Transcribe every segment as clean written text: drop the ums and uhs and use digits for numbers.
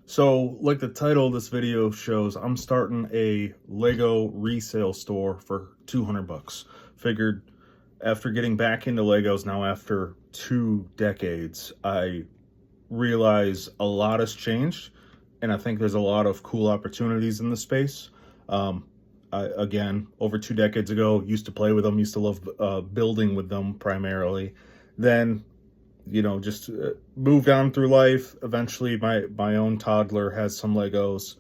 So, like the title of this video shows, I'm starting a Lego resale store for 200 bucks. Figured after getting back into Legos now after 2 decades, I realize a lot has changed, and I think there's a lot of cool opportunities in the space. Again, over 2 decades ago, used to play with them, used to love building with them primarily. Then just moved on through life. Eventually, my own toddler has some Legos,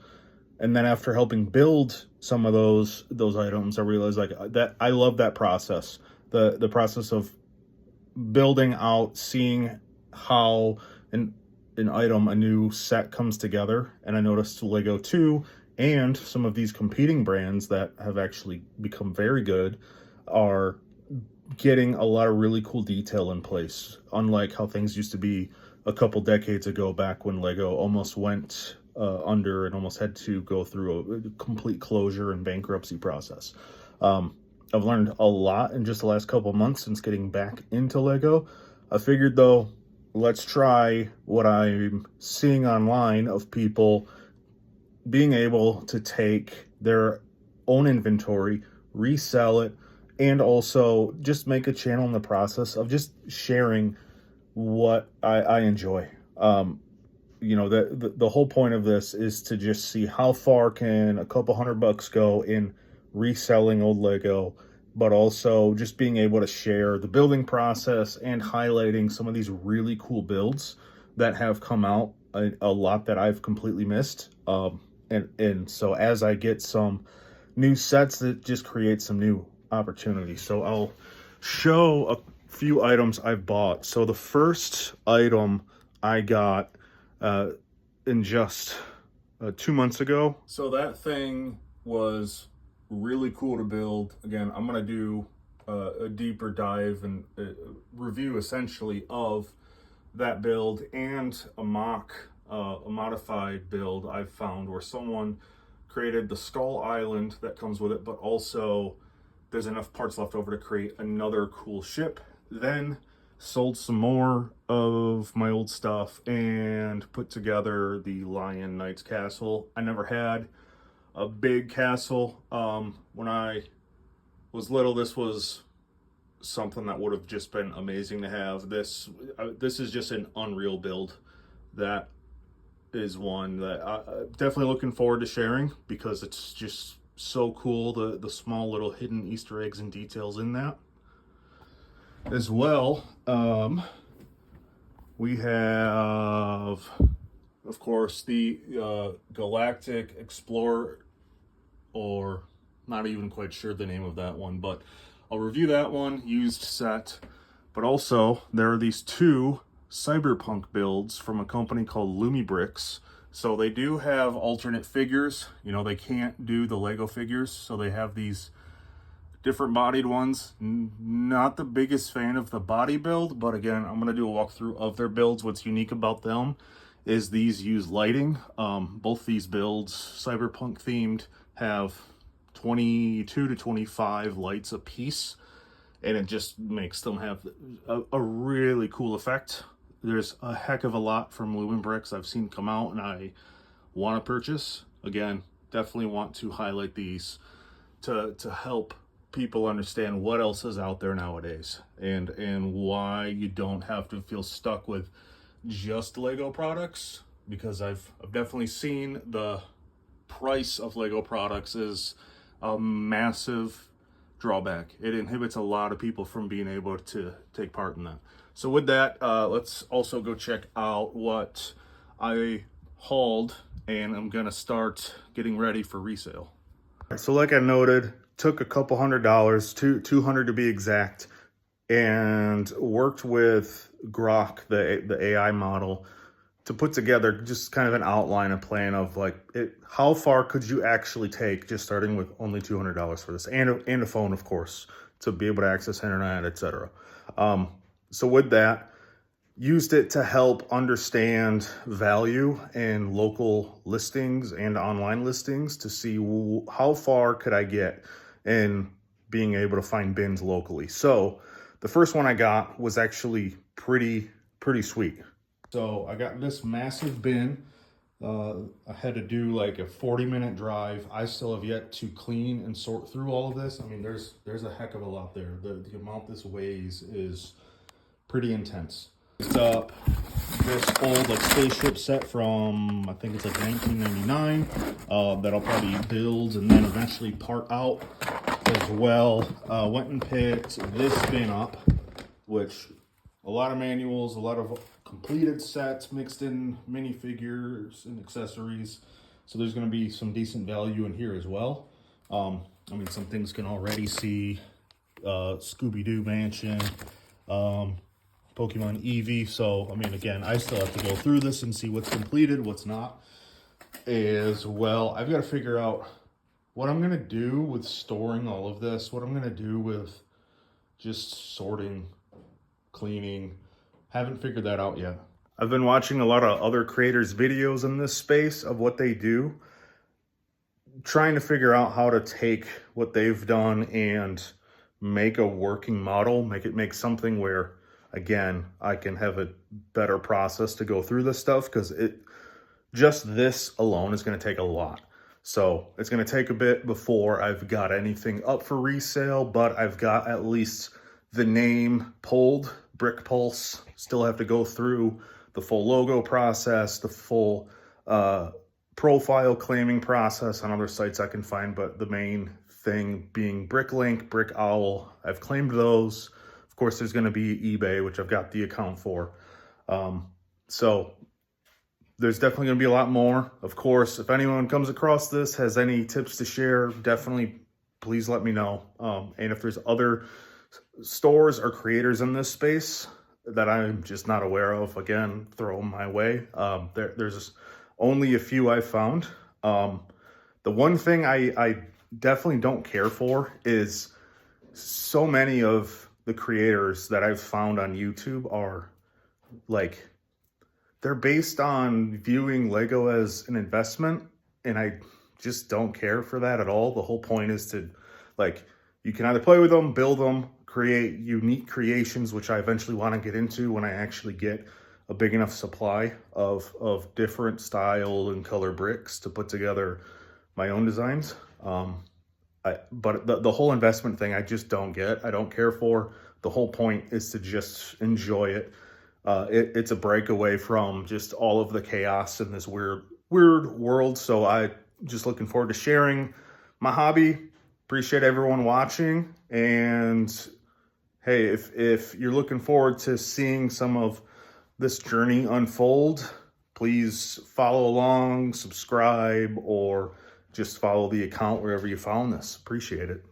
and then after helping build some of those items, I realized like that I love that process, the process of building out, seeing how an item, a new set comes together. And I noticed Lego 2 and some of these competing brands that have actually become very good are getting a lot of really cool detail in place, unlike how things used to be a couple decades ago, back when Lego almost went under and almost had to go through a complete closure and bankruptcy process. I've learned a lot in just the last couple months since getting back into Lego. I figured though, let's try what I'm seeing online of people being able to take their own inventory, resell it, and also just make a channel in the process of just sharing what I enjoy. The whole point of this is to just see how far can a couple $100 go in reselling old Lego, but also just being able to share the building process and highlighting some of these really cool builds that have come out, a lot that I've completely missed. And so as I get some new sets, that just creates some new opportunities. So I'll show a few items I've bought. So the first item I got in just 2 months ago. So that thing was really cool to build. Again, I'm gonna do a deeper dive and review essentially of that build and a modified build I've found where someone created the skull island that comes with it, but also there's enough parts left over to create another cool ship. Then sold some more of my old stuff and put together the Lion Knight's castle. I never had a big castle. When I was little, this was something that would have just been amazing to have. This is just an unreal build. That is one that I'm definitely looking forward to sharing because it's just so cool, the small little hidden Easter eggs and details in that. As well, we have, of course, the Galactic Explorer, or not even quite sure the name of that one, but I'll review that one, used set. But also, there are these two cyberpunk builds from a company called LumiBricks. So they do have alternate figures. They can't do the Lego figures, so they have these different bodied ones. Not the biggest fan of the body build, but again, I'm going to do a walkthrough of their builds. What's unique about them is these use lighting. Both these builds, cyberpunk themed, have 22 to 25 lights a piece, and it just makes them have a really cool effect. There's a heck of a lot from LumiBricks I've seen come out and I want to purchase. Again, definitely want to highlight these to help people understand what else is out there nowadays and why you don't have to feel stuck with just Lego products, because I've definitely seen the price of Lego products is a massive drawback. It inhibits a lot of people from being able to take part in that. So with that, let's also go check out what I hauled, and I'm gonna start getting ready for resale. So like I noted, took a couple $100, 200 to be exact, and worked with Grok, the AI model, to put together just kind of an outline, a plan of like how far could you actually take just starting with only $200 for this, and a phone, of course, to be able to access internet, etc. So with that, used it to help understand value in local listings and online listings to see how far could I get in being able to find bins locally. So the first one I got was actually pretty sweet. So I got this massive bin I had to do like a 40-minute drive. I still have yet to clean and sort through all of this. I mean, there's a heck of a lot there. The amount this weighs is pretty intense. It's up this old like spaceship set from, I think it's like 1999, that I'll probably build and then eventually part out as well. Went and picked this bin up, which a lot of manuals, a lot of completed sets mixed in minifigures and accessories. So there's going to be some decent value in here as well. I mean, some things can already see Scooby-Doo Mansion, Pokemon Eevee. So, I mean, again, I still have to go through this and see what's completed, what's not as well. I've got to figure out what I'm going to do with storing all of this, what I'm going to do with just sorting, cleaning. Haven't figured that out yet. I've been watching a lot of other creators' videos in this space of what they do, trying to figure out how to take what they've done and make a working model, make something where, again, I can have a better process to go through this stuff, because just this alone is going to take a lot. So it's going to take a bit before I've got anything up for resale, but I've got at least the name pulled. BrickPulse, still have to go through the full logo process, the full profile claiming process on other sites I can find, but the main thing being BrickLink, BrickOwl. I've claimed those. Of course, there's going to be eBay, which I've got the account for. So there's definitely going to be a lot more. Of course, if anyone comes across this, has any tips to share, definitely please let me know. And if there's other stores or creators in this space that I'm just not aware of, again, throw them my way. There's only a few I've found. The one thing I definitely don't care for is so many of the creators that I've found on YouTube are like, they're based on viewing Lego as an investment, and I just don't care for that at all. The whole point is to, like, you can either play with them, build them, create unique creations, which I eventually want to get into when I actually get a big enough supply of different style and color bricks to put together my own designs. But the whole investment thing, I just don't get. I don't care for. The whole point is to just enjoy it. It's a breakaway from just all of the chaos in this weird world. So I just looking forward to sharing my hobby. Appreciate everyone watching. And hey, if you're looking forward to seeing some of this journey unfold, please follow along, subscribe, or just follow the account wherever you found this. Appreciate it.